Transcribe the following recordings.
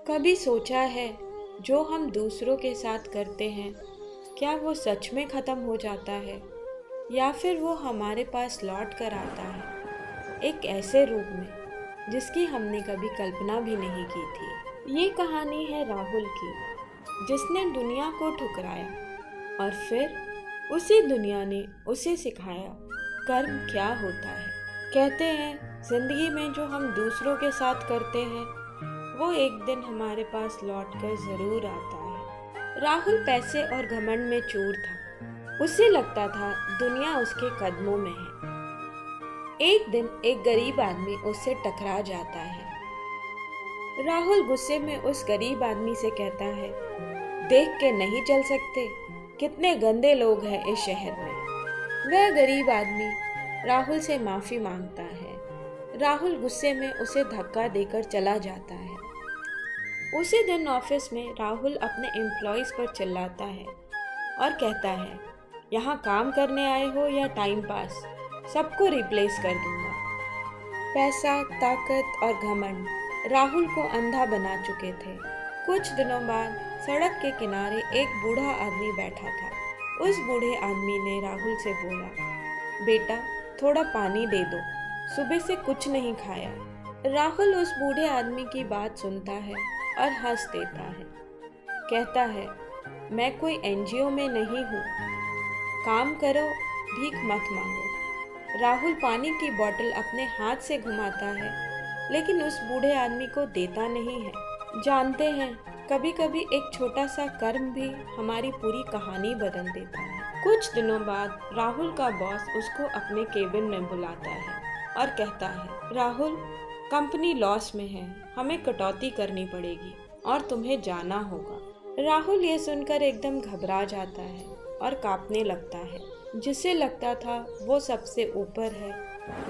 कभी सोचा है जो हम दूसरों के साथ करते हैं क्या वो सच में ख़त्म हो जाता है या फिर वो हमारे पास लौट कर आता है एक ऐसे रूप में जिसकी हमने कभी कल्पना भी नहीं की थी। ये कहानी है राहुल की, जिसने दुनिया को ठुकराया और फिर उसी दुनिया ने उसे सिखाया कर्म क्या होता है। कहते हैं जिंदगी में जो हम दूसरों के साथ करते हैं वो एक दिन हमारे पास लौट कर ज़रूर आता है। राहुल पैसे और घमंड में चूर था। उसे लगता था दुनिया उसके कदमों में है। एक दिन एक गरीब आदमी उससे टकरा जाता है। राहुल गुस्से में उस गरीब आदमी से कहता है, देख के नहीं चल सकते, कितने गंदे लोग हैं इस शहर में। वह गरीब आदमी राहुल से माफ़ी मांगता है। राहुल गुस्से में उसे धक्का देकर चला जाता है। उसी दिन ऑफिस में राहुल अपने एम्प्लॉयज़ पर चिल्लाता है और कहता है, यहाँ काम करने आए हो या टाइम पास, सबको रिप्लेस कर दूंगा। पैसा, ताकत और घमंड राहुल को अंधा बना चुके थे। कुछ दिनों बाद सड़क के किनारे एक बूढ़ा आदमी बैठा था। उस बूढ़े आदमी ने राहुल से बोला, बेटा थोड़ा पानी दे दो, सुबह से कुछ नहीं खाया। राहुल उस बूढ़े आदमी की बात सुनता है और हंस देता है। कहता है, मैं कोई एनजीओ में नहीं हूँ, काम करो, भीख मत मांगो। राहुल पानी की बोतल अपने हाथ से घुमाता है, लेकिन उस बूढ़े आदमी को देता नहीं है। जानते हैं कभी कभी एक छोटा सा कर्म भी हमारी पूरी कहानी बदल देता है। कुछ दिनों बाद राहुल का बॉस उसको अपने केबिन में बुलाता है और कहता है, राहुल कंपनी लॉस में है, हमें कटौती करनी पड़ेगी और तुम्हें जाना होगा। राहुल ये सुनकर एकदम घबरा जाता है और कांपने लगता है। जिसे लगता था वो सबसे ऊपर है,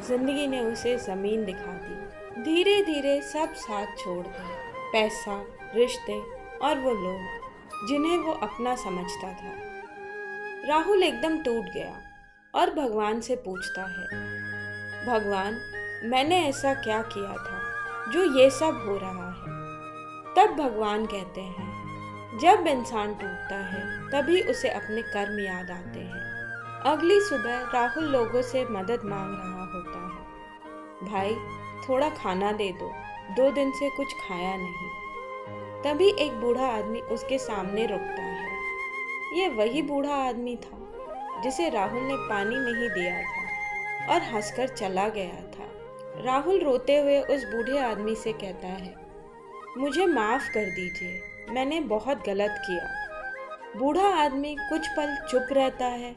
जिंदगी ने उसे जमीन दिखा दी। धीरे धीरे सब साथ छोड़ गए, पैसा, रिश्ते और वो लोग जिन्हें वो अपना समझता था। राहुल एकदम टूट गया और भगवान से पूछता है, भगवान मैंने ऐसा क्या किया था जो ये सब हो रहा है। तब भगवान कहते हैं, जब इंसान टूटता है तभी उसे अपने कर्म याद आते हैं। अगली सुबह राहुल लोगों से मदद मांग रहा होता है, भाई थोड़ा खाना दे दो, 2 दिन से कुछ खाया नहीं। तभी एक बूढ़ा आदमी उसके सामने रुकता है। ये वही बूढ़ा आदमी था जिसे राहुल ने पानी नहीं दिया था और हंसकर चला गया था। राहुल रोते हुए उस बूढ़े आदमी से कहता है, मुझे माफ़ कर दीजिए, मैंने बहुत गलत किया। बूढ़ा आदमी कुछ पल चुप रहता है,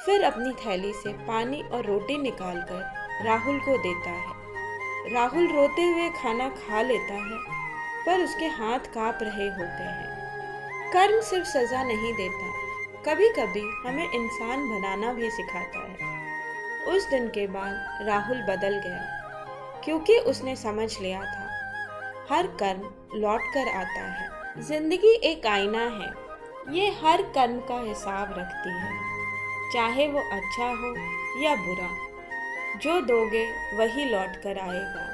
फिर अपनी थैली से पानी और रोटी निकालकर राहुल को देता है। राहुल रोते हुए खाना खा लेता है, पर उसके हाथ काँप रहे होते हैं। कर्म सिर्फ सज़ा नहीं देता, कभी कभी हमें इंसान बनाना भी सिखाता है। उस दिन के बाद राहुल बदल गया, क्योंकि उसने समझ लिया था हर कर्म लौट कर आता है। जिंदगी एक आईना है, ये हर कर्म का हिसाब रखती है, चाहे वो अच्छा हो या बुरा। जो दोगे वही लौट कर आएगा।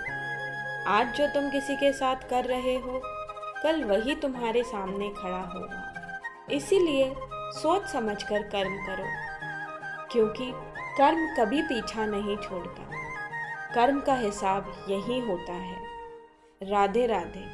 आज जो तुम किसी के साथ कर रहे हो, कल वही तुम्हारे सामने खड़ा होगा। इसीलिए सोच समझकर कर्म करो, क्योंकि कर्म कभी पीछा नहीं छोड़ता। कर्म का हिसाब यही होता है। राधे राधे।